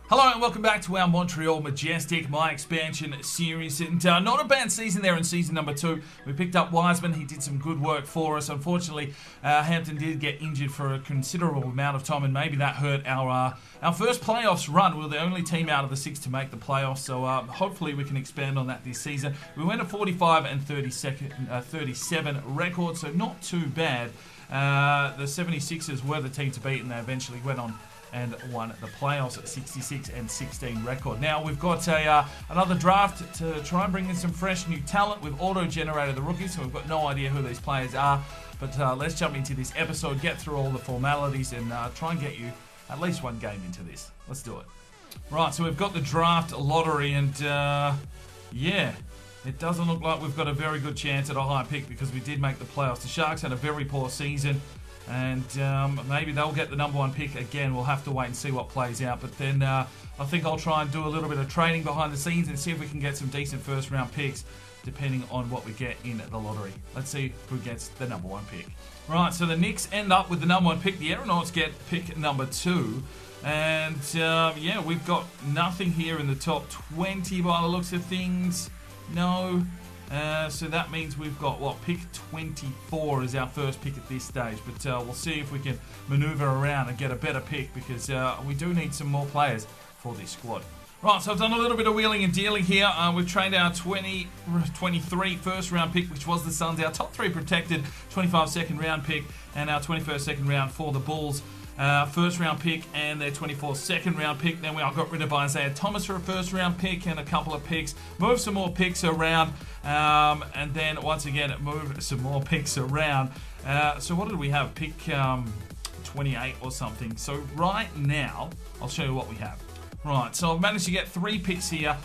Hello and welcome back to our Montreal Majestic, my expansion series. And not a bad season there in season number 2. We picked up Wiseman. He did some good work for us. Unfortunately, Hampton did get injured for a considerable amount of time, and maybe that hurt our first playoffs run. We were the only team out of the 6 to make the playoffs, so hopefully we can expand on that this season. We went a 45 and 37 record, so not too bad. The 76ers were the team to beat, and they eventually went on and won the playoffs at 66 and 16 record. Now we've got another draft to try and bring in some fresh new talent. We've auto-generated the rookies, so we've got no idea who these players are. But let's jump into this episode, get through all the formalities, and try and get you at least one game into this. Let's do it. Right, so we've got the draft lottery, and yeah, it doesn't look like we've got a very good chance at a high pick because we did make the playoffs. The Sharks had a very poor season. And maybe they'll get the number 1 pick again. We'll have to wait and see what plays out. But then I think I'll try and do a little bit of training behind the scenes and see if we can get some decent first round picks depending on what we get in the lottery. Let's see who gets the number 1 pick. Right, so the Knicks end up with the number 1 pick. The Aeronauts get pick number 2. And yeah, we've got nothing here in the top 20 by the looks of things. No. So that means we've got, pick 24 is our first pick at this stage. But we'll see if we can maneuver around and get a better pick because we do need some more players for this squad. Right, so I've done a little bit of wheeling and dealing here. We've traded our 23 first round pick, which was the Suns, our top 3 protected 25 second round pick, and our 21st second round for the Bulls. First round pick and their 24th second round pick. Then we got rid of Isaiah Thomas for a first round pick and a couple of picks. Move some more picks around. And then once again, move some more picks around. So what did we have? Pick 28 or something. So right now, I'll show you what we have. Right, so I've managed to get 3 picks here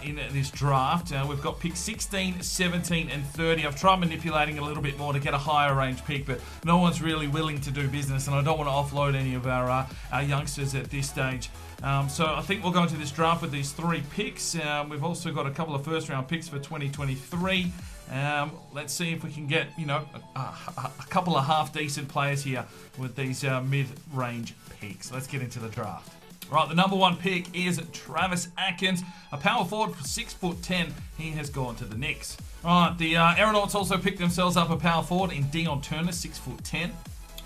in this draft. We've got pick 16, 17, and 30. I've tried manipulating a little bit more to get a higher range pick, but no one's really willing to do business, and I don't want to offload any of our youngsters at this stage. So I think we'll go into this draft with these 3 picks. We've also got a couple of first-round picks for 2023. Let's see if we can get, a couple of half-decent players here with these mid-range picks. Let's get into the draft. Right, the number 1 pick is Travis Atkins, a power forward for 6'10". He has gone to the Knicks. All right, the Aeronauts also picked themselves up a power forward in Dion Turner, 6'10".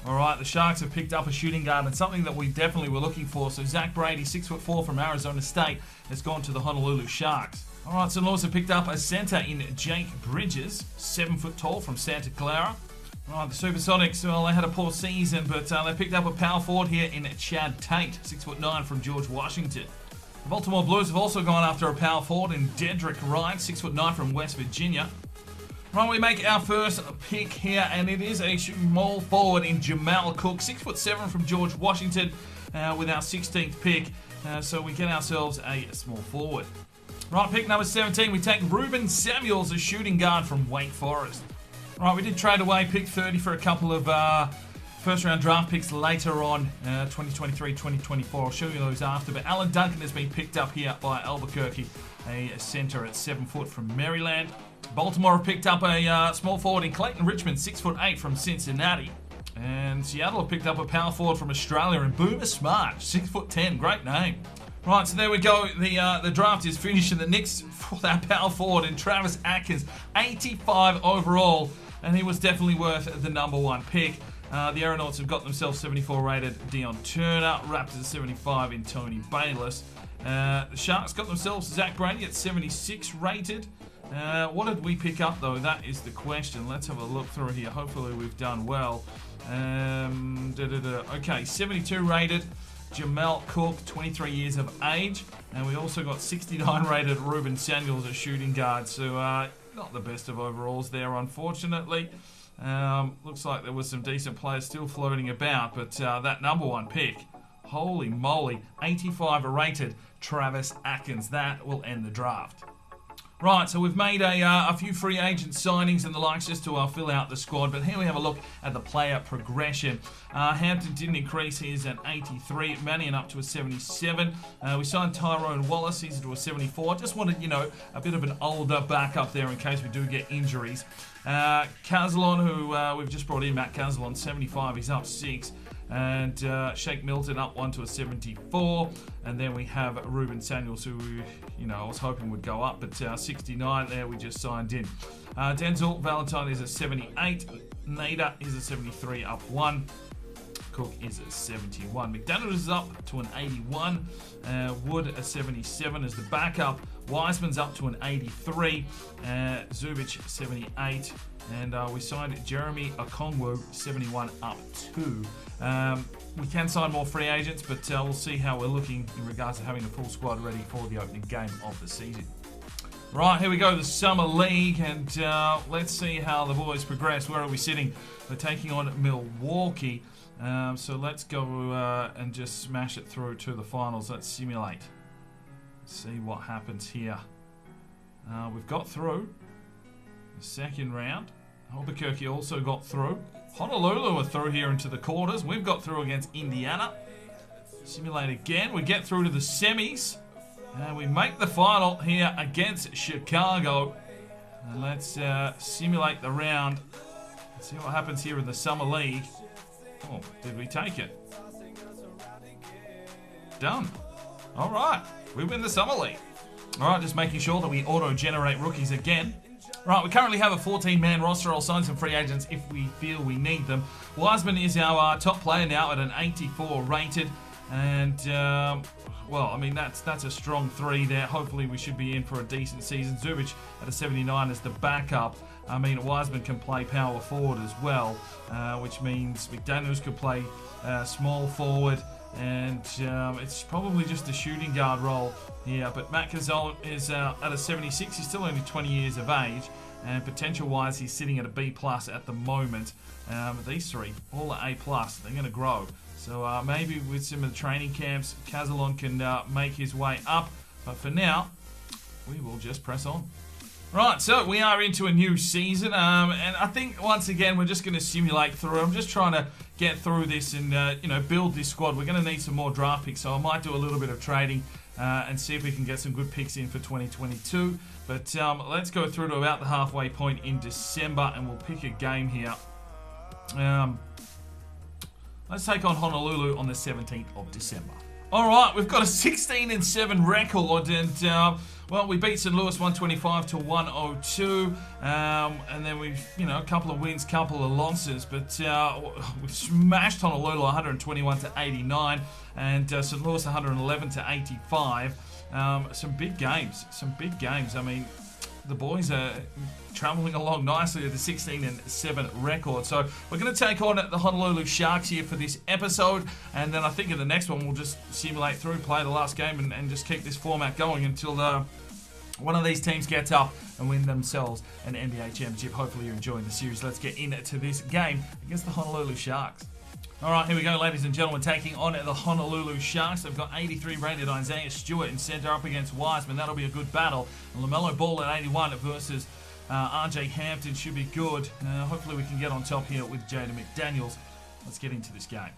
All right, the Sharks have picked up a shooting guard and something that we definitely were looking for. So Zach Brady, 6'4" from Arizona State, has gone to the Honolulu Sharks. All right, St. Louis have picked up a center in Jake Bridges, 7 foot tall from Santa Clara. Right, the Supersonics, well, they had a poor season, but they picked up a power forward here in Chad Tate, 6'9" from George Washington. The Baltimore Blues have also gone after a power forward in Dedrick Wright, 6'9" from West Virginia. Right, we make our first pick here, and it is a small forward in Jamal Cook, 6'7" from George Washington, with our 16th pick. So we get ourselves a small forward. Right, pick number 17, we take Ruben Samuels, a shooting guard from Wake Forest. Right, we did trade away pick 30 for a couple of first-round draft picks later on, 2023, 2024. I'll show you those after. But Alan Duncan has been picked up here by Albuquerque, a center at 7 foot from Maryland. Baltimore have picked up a small forward in Clayton Richmond, 6'8" from Cincinnati. And Seattle have picked up a power forward from Australia in Boomer Smart, 6'10", great name. Right, so there we go. The draft is finished, and the Knicks for that power forward in Travis Atkins, 85 overall. And he was definitely worth the number 1 pick. The Aeronauts have got themselves 74 rated Dion Turner. Raptors 75 in Tony Bayless. The Sharks got themselves Zach Brady at 76 rated. What did we pick up, though? That is the question. Let's have a look through here. Hopefully we've done well. Okay, 72 rated Jamal Cook, 23 years of age. And we also got 69 rated Ruben Samuels, a shooting guard. So, not the best of overalls there, unfortunately. Looks like there was some decent players still floating about, but that number 1 pick, holy moly, 85 rated Travis Atkins. That will end the draft. Right, so we've made a few free agent signings and the likes just to fill out the squad. But here we have a look at the player progression. Hampton didn't increase. He's an 83. Mannion up to a 77. We signed Tyrone Wallace. He's to a 74. Just wanted, a bit of an older backup there in case we do get injuries. Caslon, who we've just brought in, Matt Caslon, 75. He's up 6. And Shake Milton up one to a 74. And then we have Ruben Samuels, who, I was hoping would go up, but 69 there we just signed in. Denzel Valentine is a 78. Nader is a 73, up 1. Cook is a 71. McDaniels is up to an 81. Wood a 77 as the backup. Wiseman's up to an 83. Zubic 78. And we signed Jeremy Okongwu 71 up 2. We can sign more free agents, but we'll see how we're looking in regards to having a full squad ready for the opening game of the season. Right, here we go, the Summer League, and let's see how the boys progress. Where are we sitting? We're taking on Milwaukee. So let's go and just smash it through to the finals. Let's simulate. See what happens here. We've got through the second round. Albuquerque also got through. Honolulu are through here into the quarters. We've got through against Indiana. Simulate again. We get through to the semis. And we make the final here against Chicago. And let's simulate the round. Let's see what happens here in the Summer League. Oh, did we take it? Done. All right. We win the Summer League. All right, just making sure that we auto-generate rookies again. Right, we currently have a 14-man roster. I'll sign some free agents if we feel we need them. Wiseman is our top player now at an 84 rated. And, well, I mean, that's a strong 3 there. Hopefully we should be in for a decent season. Zubic at a 79 as the backup. I mean, Wiseman can play power forward as well, which means McDaniels could play small forward. And it's probably just a shooting guard role here. But Matt Cazole is at a 76. He's still only 20 years of age. And potential-wise, he's sitting at a B+ at the moment. These 3, all at A+. They're going to grow. So maybe with some of the training camps, Cazalon can make his way up. But for now, we will just press on. Right, so we are into a new season, and I think once again we're just going to simulate through. I'm just trying to get through this and build this squad. We're going to need some more draft picks, so I might do a little bit of trading and see if we can get some good picks in for 2022. But let's go through to about the halfway point in December, and we'll pick a game here. Let's take on Honolulu on the 17th of December. All right, we've got a 16-7 record, and well, we beat St. Louis 125 to 102, and then we've, a couple of wins, couple of losses, but we've smashed Honolulu 121 to 89, and St. Louis 111 to 85. Some big games. I mean, the boys are traveling along nicely at the 16-7 record. So we're going to take on the Honolulu Sharks here for this episode. And then I think in the next one, we'll just simulate through, play the last game, and just keep this format going until one of these teams gets up and win themselves an NBA championship. Hopefully you're enjoying the series. Let's get into this game against the Honolulu Sharks. All right, here we go, ladies and gentlemen, taking on the Honolulu Sharks. They've got 83 rated Isaiah Stewart in center up against Wiseman. That'll be a good battle. And LaMelo Ball at 81 versus RJ Hampton should be good. Hopefully we can get on top here with Jaden McDaniels. Let's get into this game.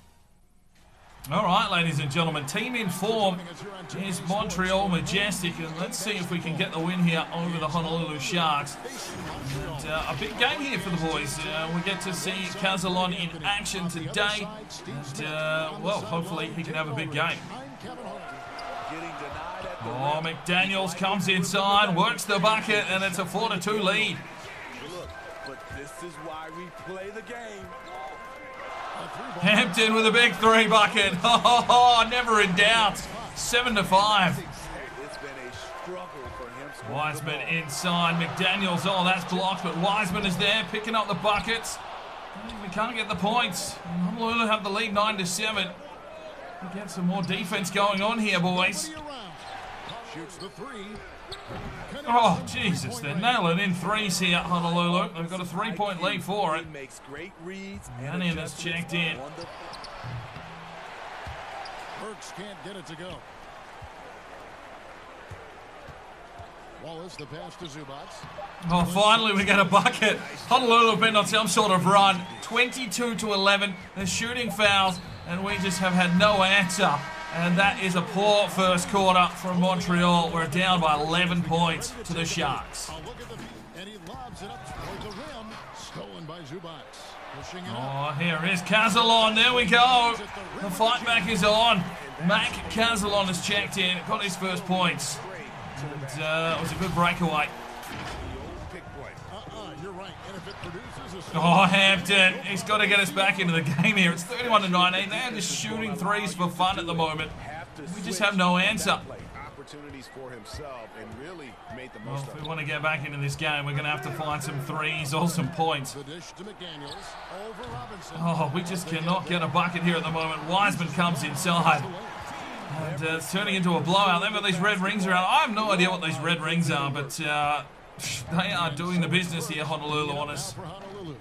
All right, ladies and gentlemen, team in form is Montreal Majestic, and let's see if we can get the win here over the Honolulu Sharks. And, a big game here for the boys. We get to see Cazalon in action today, and well, hopefully he can have a big game. Oh, McDaniels comes inside, works the bucket, and it's a 4-2 lead. But this is why we play the game. Hampton with a big 3 bucket. Oh, never in doubt. 7-5. It's been a struggle for him. Wiseman inside. McDaniels. Oh, that's blocked, but Wiseman is there picking up the buckets. We can't get the points. Honolulu have the lead 9-7. We get some more defense going on here, boys. Oh, Jesus, they're nailing in threes here at Honolulu. They've got a 3-point lead for it. Yannian has checked in. Burks can't get it to go. Wallace, the pass to Zubac. Oh, finally we get a bucket. Honolulu have been on some sort of run. 22-11. They're shooting fouls, and we just have had no answer. And that is a poor first quarter from Montreal. We're down by 11 points to the Sharks. And he lobs it up toward the rim. Stolen by Zubac. Pushing it up. Oh, here is Cazalon. There we go. The fight back is on. Mac Cazalon has checked in, got his first points. And it was a good breakaway. You're right. And if it produces a Oh, Hampton. He's got to get us back into the game here. It's 31-19. They're just shooting threes for fun at the moment. We just have no answer. Opportunities for himself and really made the Well, most if of we it. want to get back into this game, we're going to have to find some threes or some points. the dish to McDaniels over Robinson. Oh, we just cannot get a bucket here at the moment. Wiseman comes inside. And it's turning into a blowout. They've got these red rings around. I have no idea what these red rings are, but they are doing the business here, Honolulu, on us. For Honolulu.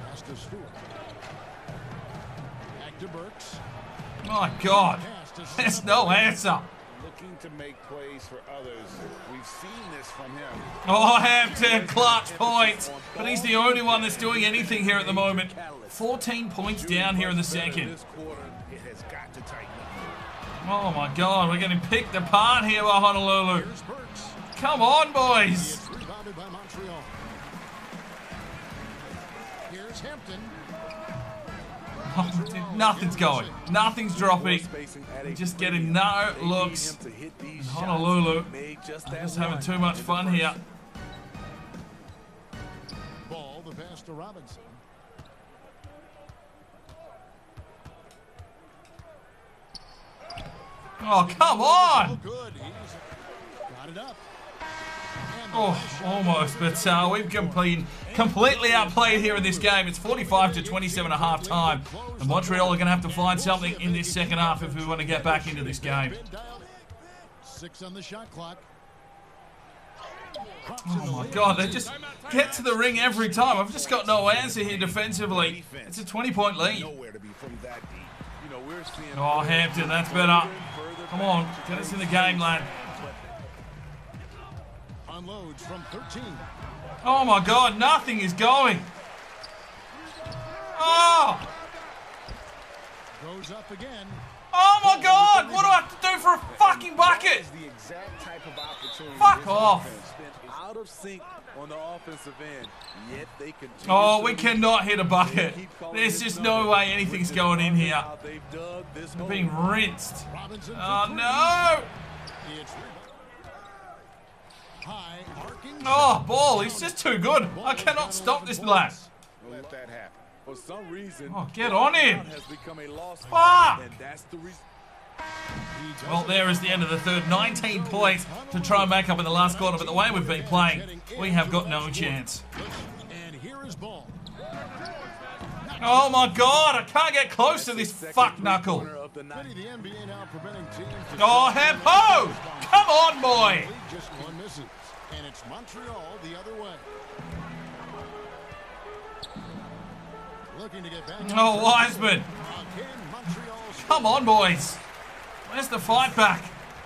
Pass to Stewart. Back to Burks. My God. There's no answer. Looking to make plays for others. We've seen this from him. Oh, Hampton, clutch points. But he's the only one that's doing anything here at the moment. 14 points down here in the second. This quarter, it has got to tighten up. Oh, my God. We're getting picked apart here by Honolulu. Here's Burks. Come on, boys. It's rebounded by Montreal. Here's Hampton. Oh, nothing's going. Nothing's dropping. We're just getting no looks. And Honolulu are just having too much fun here. Ball, the pass to Robinson. Oh, come on. Good. He's got it up. Oh, almost. But we've completely outplayed here in this game. It's 45-27 at half time. And Montreal are going to have to find something in this second half if we want to get back into this game. 6 on the shot clock. Oh, my God. They just get to the ring every time. I've just got no answer here defensively. It's a 20-point lead. Nowhere to be from that deep. You know, we're seeing Oh, Hampton, that's better. Come on, get us in the game, lad. Unloads from 13. Oh, my God, nothing is going. Oh! Goes up again. Oh, my God! What do I have to do for a fucking bucket? the exact type of opportunity. Fuck this off. defense been out of sync on the offensive end, yet they continue. Oh, we cannot hit a bucket. There's just no way anything's going in here. We're being rinsed. Robinson. Oh, no! It's high arcing. Oh, ball, he's just too good. I cannot stop this lad. Let that happen. For some reason, Oh, get on him. has become a lost Fuck. and that's the reason. Well, there is the end of the third. 19 points to try and make up in the last quarter, but the way we've been playing, we have got no chance. And here is ball. Oh my God, I can't get close to this fuck knuckle. The NBA now preventing teams to Oh, Hempo! Come on, boy! just one misses. And it's Montreal the other way. Looking to get back. Oh, Wiseman. Again, Montreal's Come on, boys. Where's the fight back?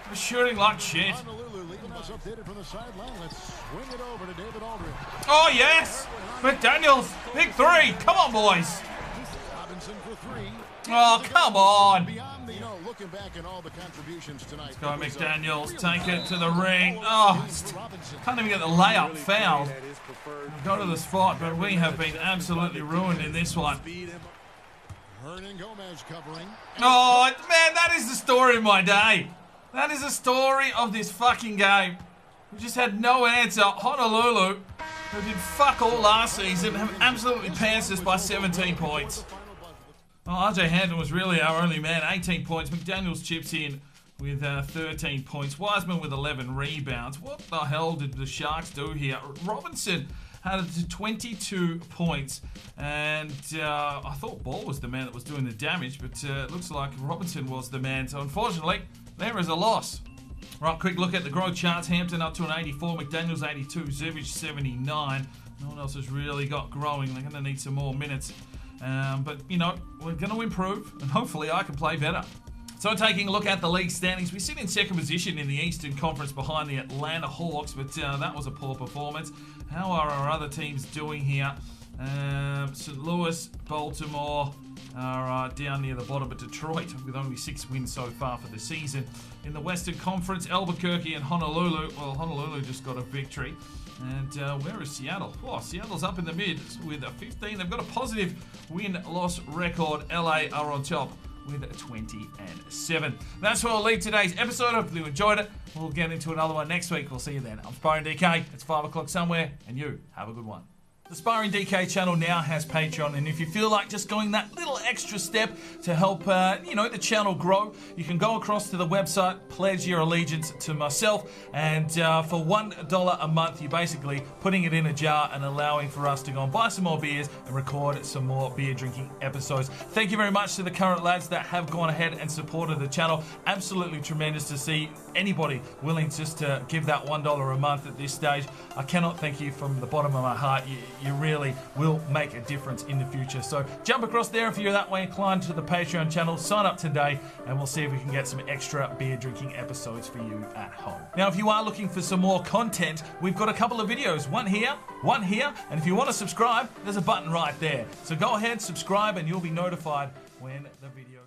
We're shooting like shit. Honolulu leading us updated from the sideline. Let's swing it over to David Aldridge. Oh, yes! McDaniels, big three. Come on, boys. Robinson for 3. Oh, come on. Beyond the, looking back at all the contributions tonight. Go McDaniels, take it to the ring. Oh, can't even get the layup fouled. Go to the spot, but we have been absolutely ruined in this one. Hernan Gomez covering. Oh, man, that is the story of my day. That is the story of this fucking game. We just had no answer. Honolulu, who did fuck all last season, have absolutely pantsed us by 17 points. Oh, RJ Hampton was really our only man. 18 points. McDaniels chips in with 13 points. Wiseman with 11 rebounds. What the hell did the Sharks do here? Robinson had it to 22 points. And I thought Ball was the man that was doing the damage, but it looks like Robinson was the man. So unfortunately, there is a loss. Right, quick look at the growth charts. Hampton up to an 84, McDaniels 82, Zubic 79. No one else has really got growing. They're going to need some more minutes. But, we're going to improve, and hopefully I can play better. So taking a look at the league standings, we sit in second position in the Eastern Conference behind the Atlanta Hawks, but that was a poor performance. How are our other teams doing here? St. Louis, Baltimore, are down near the bottom of Detroit with only 6 wins so far for the season. In the Western Conference, Albuquerque and Honolulu. Well, Honolulu just got a victory. And where is Seattle? Oh, Seattle's up in the mid with a 15. They've got a positive win-loss record. LA are on top with 20-7. That's where we'll leave today's episode. Hopefully you enjoyed it. We'll get into another one next week. We'll see you then. I'm Sparring DK. It's 5 o'clock somewhere, and you have a good one. The Sparring DK channel now has Patreon, and if you feel like just going that little extra step to help, the channel grow, you can go across to the website, pledge your allegiance to myself, and for $1 a month, you're basically putting it in a jar and allowing for us to go and buy some more beers and record some more beer drinking episodes. Thank you very much to the current lads that have gone ahead and supported the channel. Absolutely tremendous to see anybody willing just to give that $1 a month at this stage. I cannot thank you from the bottom of my heart. You really will make a difference in the future. So jump across there if you're that way inclined to the Patreon channel. Sign up today and we'll see if we can get some extra beer drinking episodes for you at home. Now, if you are looking for some more content, we've got a couple of videos. One here, and if you want to subscribe, there's a button right there. So go ahead, subscribe, and you'll be notified when the video